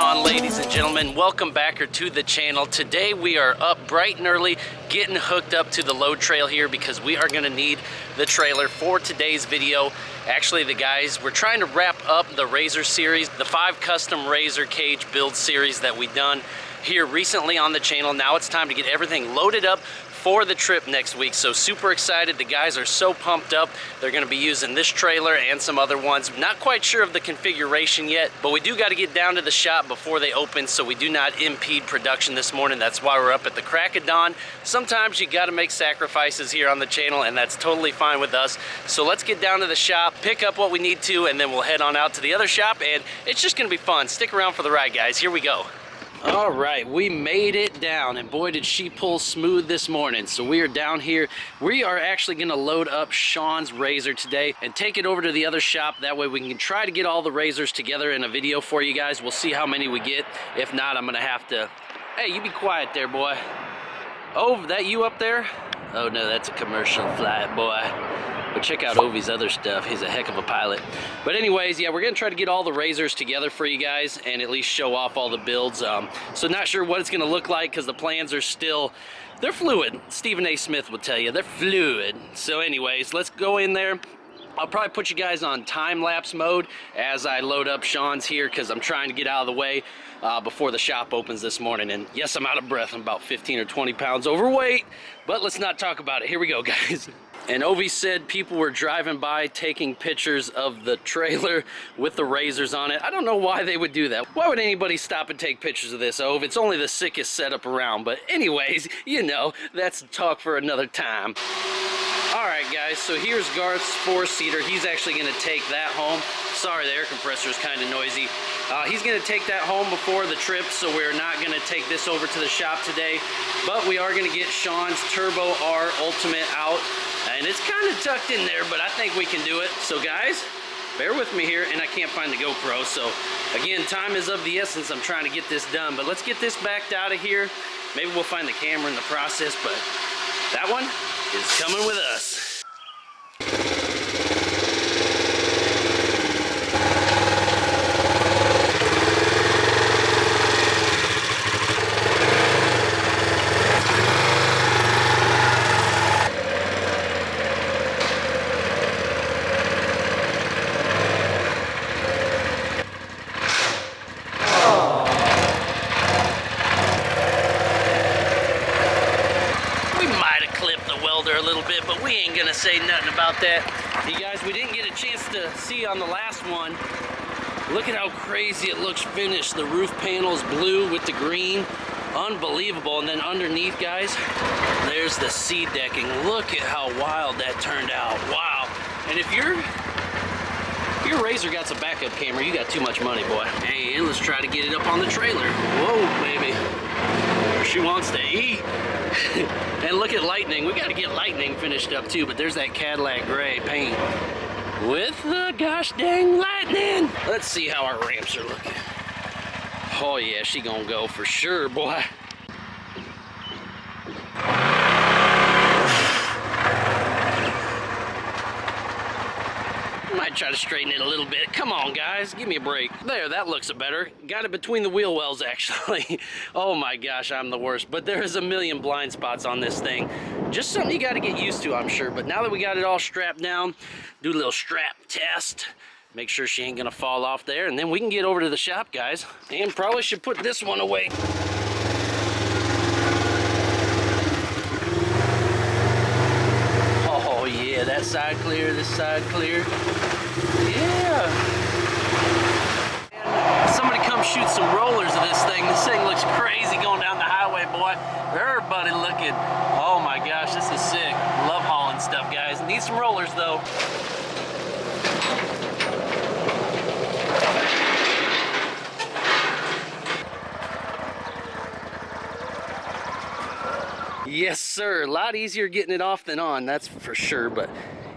on, ladies and gentlemen? Welcome back to the channel. Today we are up bright and early getting hooked up to the load trail here because we are going to need the trailer for today's video. Actually, the guys, we're trying to wrap up the Razor series, the 5 custom Razor cage build series that we done here recently on the channel. Now it's time to get everything loaded up for the trip next week. So super excited. The guys are so pumped up. They're going to be using this trailer and some other ones. Not quite sure of the configuration yet, but we do got to get down to the shop before they open so we do not impede production this morning. That's why we're up at the crack of dawn. Sometimes you got to make sacrifices here on the channel, and that's totally fine with us. So let's get down to the shop, pick up what we need to, and then we'll head on out to the other shop, and it's just going to be fun. Stick around for the ride, guys. Here we go. All right, we made it down, and boy did she pull smooth this morning. So we are down here. We are actually going to load up Shawns Razor today and take it over to the other shop. That way we can try to get all the razors together in a video for you guys. We'll see how many we get. If not, I'm going to have to... Hey, you be quiet there, boy. Oh, that you up there? Oh no, that's a commercial flight, boy. But check out Ovi's other stuff. He's a heck of a pilot. But anyways, yeah, we're going to try to get all the razors together for you guys and at least show off all the builds. So not sure what it's going to look like because the plans are still, they're fluid. Stephen A. Smith will tell you, they're fluid. So anyways, let's go in there. I'll probably put you guys on time-lapse mode as I load up Shawns here because I'm trying to get out of the way before the shop opens this morning. And yes, I'm out of breath. I'm about 15 or 20 pounds overweight, but let's not talk about it. Here we go, guys. And Ovi said people were driving by taking pictures of the trailer with the razors on it. I don't know why they would do that. Why would anybody stop and take pictures of this, Ov? It's only the sickest setup around. But anyways, you know, that's talk for another time. Alright guys, so here's Garth's 4-seater. He's actually going to take that home. Sorry, the air compressor is kind of noisy. He's going to take that home before the trip, so we're not going to take this over to the shop today. But we are going to get Shawns Turbo R Ultimate out. And it's kind of tucked in there, but I think we can do it. So guys, bear with me here, and I can't find the GoPro. So again, time is of the essence. I'm trying to get this done, but let's get this backed out of here. Maybe we'll find the camera in the process, but that one is coming with us. A little bit, but we ain't gonna say nothing about that. You guys, we didn't get a chance to see on the last one. Look at how crazy it looks finished. The roof panel's blue with the green. Unbelievable. And then underneath, guys, there's the seat decking. Look at how wild that turned out. Wow. And if your Razor got some backup camera, you got too much money, boy. And let's try to get it up on the trailer. Whoa, baby. She wants to eat. And look at Lightning. We got to get Lightning finished up too, but there's that Cadillac gray paint with the gosh dang Lightning. Let's see how our ramps are looking. Oh yeah, she gonna go for sure, boy. Might try to straighten it a little bit. Come on, guys, give me a break. There, that looks better. Got it between the wheel wells, actually. Oh my gosh, I'm the worst. But there's a million blind spots on this thing. Just something you got to get used to, I'm sure. But now that we got it all strapped down, do a little strap test. Make sure she ain't gonna fall off there, and then we can get over to the shop, guys. And probably should put this one away. Oh yeah, that side clear, this side clear. Yeah. Somebody come shoot some rollers of this thing. This thing looks crazy going down the highway, boy. Everybody looking. Oh my gosh, this is sick. Love hauling stuff, guys. Need some rollers though. Yes, sir. A lot easier getting it off than on, that's for sure. But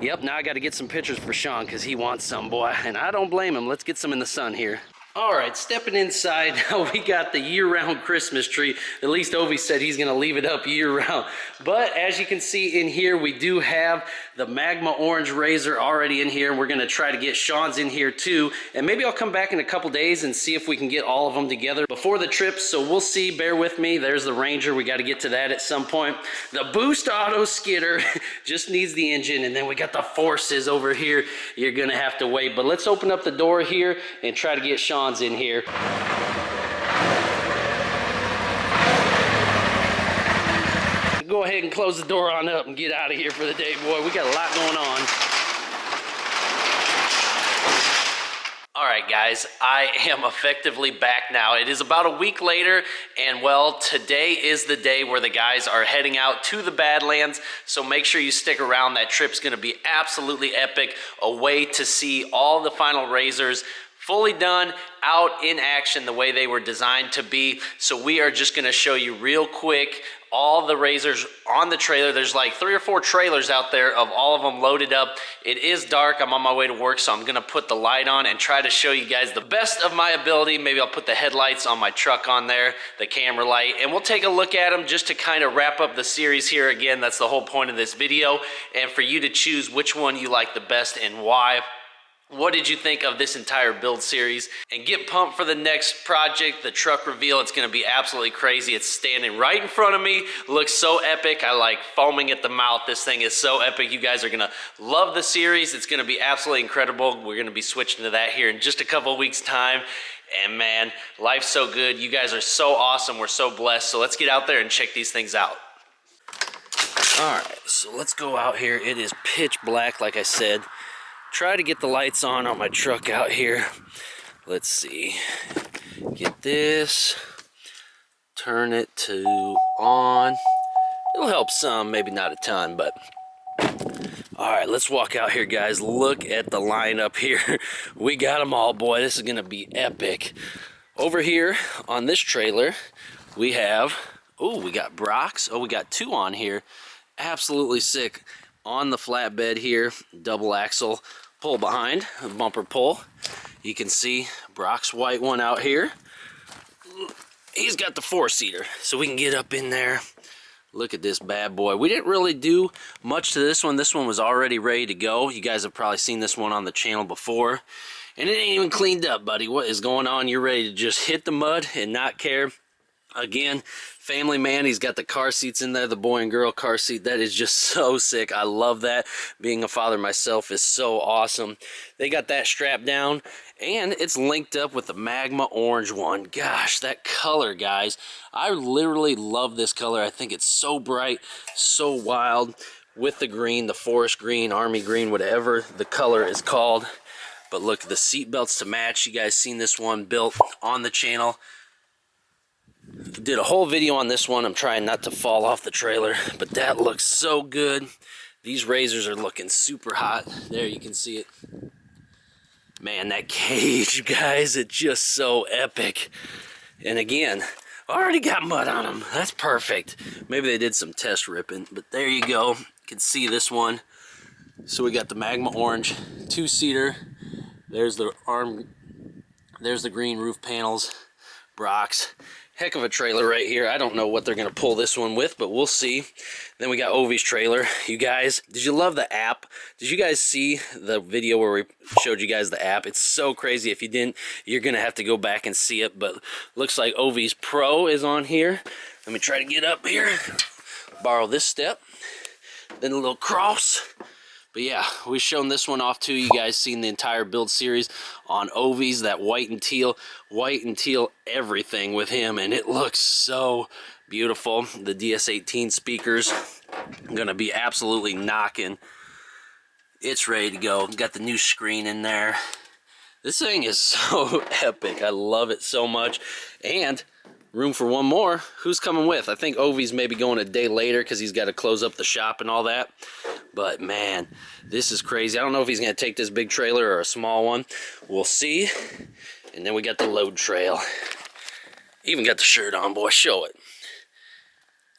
yep, now I got to get some pictures for Sean because he wants some, boy. And I don't blame him. Let's get some in the sun here. All right, stepping inside, now we got the year-round Christmas tree. At least Ovi said he's gonna leave it up year-round. But as you can see in here, we do have the Magma Orange Razor already in here. We're gonna try to get Shawns in here too. And maybe I'll come back in a couple days and see if we can get all of them together before the trip. So we'll see, bear with me. There's the Ranger, we gotta get to that at some point. The Boost Auto Skidder just needs the engine. And then we got the Forces over here. You're gonna have to wait. But let's open up the door here and try to get Shawns in here. Go ahead and close the door on up and get out of here for the day, boy. We got a lot going on. All right, guys, I am effectively back now. It is about a week later, and well, today is the day where the guys are heading out to the Badlands, so make sure you stick around. That trip's gonna be absolutely epic. A way to see all the final Razors fully done, out in action the way they were designed to be. So we are just gonna show you real quick all the Razors on the trailer. There's like 3 or 4 trailers out there of all of them loaded up. It is dark, I'm on my way to work, so I'm gonna put the light on and try to show you guys the best of my ability. Maybe I'll put the headlights on my truck on there, the camera light, and we'll take a look at them just to kind of wrap up the series here. Again, that's the whole point of this video, and for you to choose which one you like the best and why. What did you think of this entire build series? And get pumped for the next project, the truck reveal. It's gonna be absolutely crazy. It's standing right in front of me. Looks so epic. I like foaming at the mouth. This thing is so epic. You guys are gonna love the series. It's gonna be absolutely incredible. We're gonna be switching to that here in just a couple of weeks' time. And man, life's so good. You guys are so awesome. We're so blessed. So let's get out there and check these things out. All right, so let's go out here. It is pitch black, like I said. Try to get the lights on my truck out here. Let's see. Get this. Turn it to on. It'll help some, maybe not a ton, but. All right, let's walk out here, guys. Look at the lineup here. We got them all, boy. This is gonna be epic. Over here on this trailer, we have, oh, we got Brock's. Oh, we got 2 on here. Absolutely sick. On the flatbed here, double axle pull behind, a bumper pull. You can see Brock's white one out here. He's got the 4-seater, so we can get up in there. Look at this bad boy. We didn't really do much to this one. This one was already ready to go. You guys have probably seen this one on the channel before. And it ain't even cleaned up, buddy. What is going on? You're ready to just hit the mud and not care. Again, family man, he's got the car seats in there, the boy and girl car seat. That is just so sick. I love that. Being a father myself is so awesome. They got that strapped down, and it's linked up with the Magma Orange one. Gosh, that color, guys. I literally love this color. I think it's so bright, so wild, with the green, the forest green, army green, whatever the color is called. But look, the seat belts to match. You guys seen this one built on the channel. Did a whole video on this one. I'm trying not to fall off the trailer, but that looks so good. These Razors are looking super hot. There, you can see it. Man, that cage, guys, it's just so epic. And again, I already got mud on them. That's perfect. Maybe they did some test ripping, but there you go. You can see this one. So we got the Magma Orange 2-seater. There's the arm. There's the green roof panels. Brock's. Heck of a trailer right here. I don't know what they're going to pull this one with, but we'll see. Then we got Ovi's trailer. You guys, did you love the app? Did you guys see the video where we showed you guys the app? It's so crazy. If you didn't, you're going to have to go back and see it. But looks like Ovi's Pro is on here. Let me try to get up here. Borrow this step. Then a little cross. But yeah, we've shown this one off too. You guys seen the entire build series on Ovi's, that white and teal everything with him, and it looks so beautiful. The DS18 speakers are gonna be absolutely knocking. It's ready to go. Got the new screen in there. This thing is so epic. I love it so much. And room for one more. Who's coming with? I think Ovi's maybe going a day later because he's got to close up the shop and all that. But man, this is crazy. I don't know if he's going to take this big trailer or a small one. We'll see. And then we got the load trail. Even got the shirt on, boy. Show it.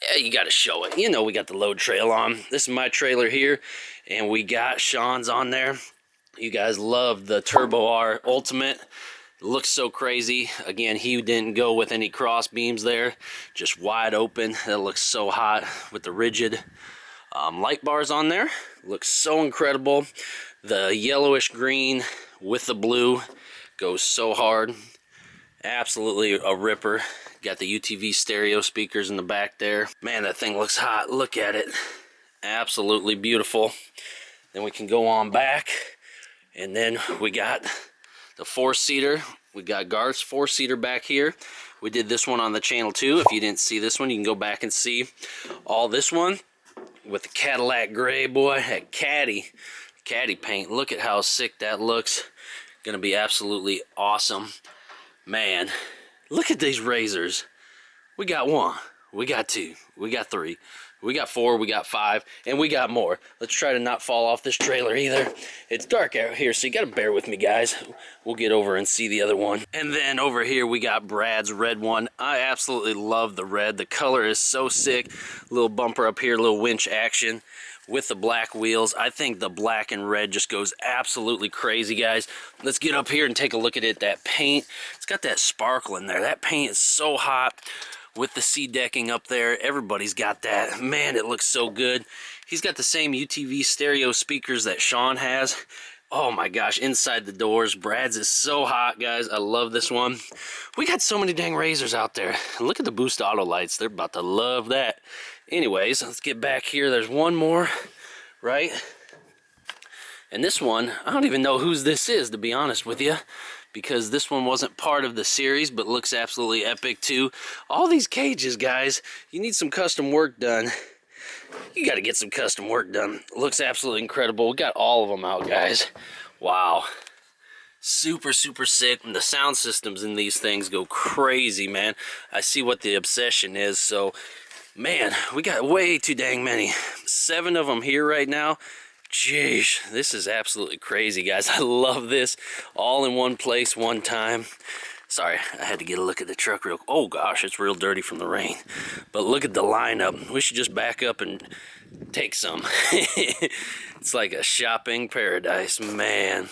Yeah, you got to show it. You know we got the load trail on. This is my trailer here. And we got Shawns on there. You guys love the Turbo R Ultimate. looks so crazy. Again, he didn't go with any cross beams there, just wide open. That looks so hot with the rigid light bars on there. Looks so incredible. The yellowish green with the blue goes so hard. Absolutely a ripper. Got the UTV stereo speakers in the back there. Man, that thing looks hot. Look at it. Absolutely beautiful. Then we can go on back, and then we got the 4-seater. We got Gars 4-seater back here. We did this one on the channel too. If you didn't see this one, you can go back and see all this one with the Cadillac gray, boy. That caddy paint. Look at how sick that looks. Gonna be absolutely awesome. Man, look at these razors. We got 1, we got 2, we got 3, we got 4, we got 5, and we got more. Let's try to not fall off this trailer either. It's dark out here, so you gotta bear with me, guys. We'll get over and see the other one. And then over here we got Brad's red one. I absolutely love the red. The color is so sick. Little bumper up here, little winch action with the black wheels. I think the black and red just goes absolutely crazy, guys. Let's get up here and take a look at it. That paint, it's got that sparkle in there. That paint is so hot with the sea decking up there. Everybody's got that. Man, it looks so good. He's got the same UTV stereo speakers that Shawn has. Oh my gosh, inside the doors. Brad's is so hot, guys. I love this one. We got so many dang razors out there. Look at the Boost auto lights. They're about to love that. Anyways, let's get back here. There's one more, right? And this one, I don't even know whose this is, to be honest with you, because this one wasn't part of the series, but looks absolutely epic too. All these cages, guys, you need some custom work done. You got to get some custom work done. Looks absolutely incredible. We got all of them out, guys. Wow. Super, super sick. And the sound systems in these things go crazy, man. I see what the obsession is, so man, we got way too dang many. 7 of them here right now. Jeez, this is absolutely crazy, guys. I love this. All in one place, one time. Sorry, I had to get a look at the truck real quick. Oh gosh, it's real dirty from the rain. But look at the lineup. We should just back up and take some. It's like a shopping paradise, man.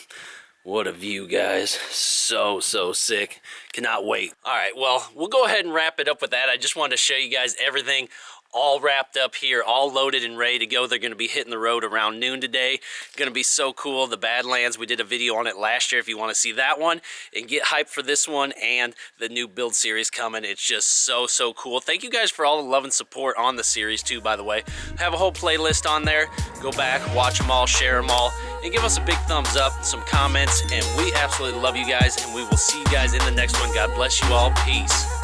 What a view, guys. So sick. Cannot wait. All right, well, we'll go ahead and wrap it up with that. I just wanted to show you guys everything all wrapped up here, all loaded and ready to go. They're going to be hitting the road around noon today. Going to be so cool. The Badlands, we did a video on it last year if you want to see that one and get hyped for this one and the new build series coming. It's just so cool. Thank you guys for all the love and support on the series too, by the way. I have a whole playlist on there. Go back, watch them all, share them all, and give us a big thumbs up, some comments, and we absolutely love you guys, and we will see you guys in the next one. God bless you all. Peace.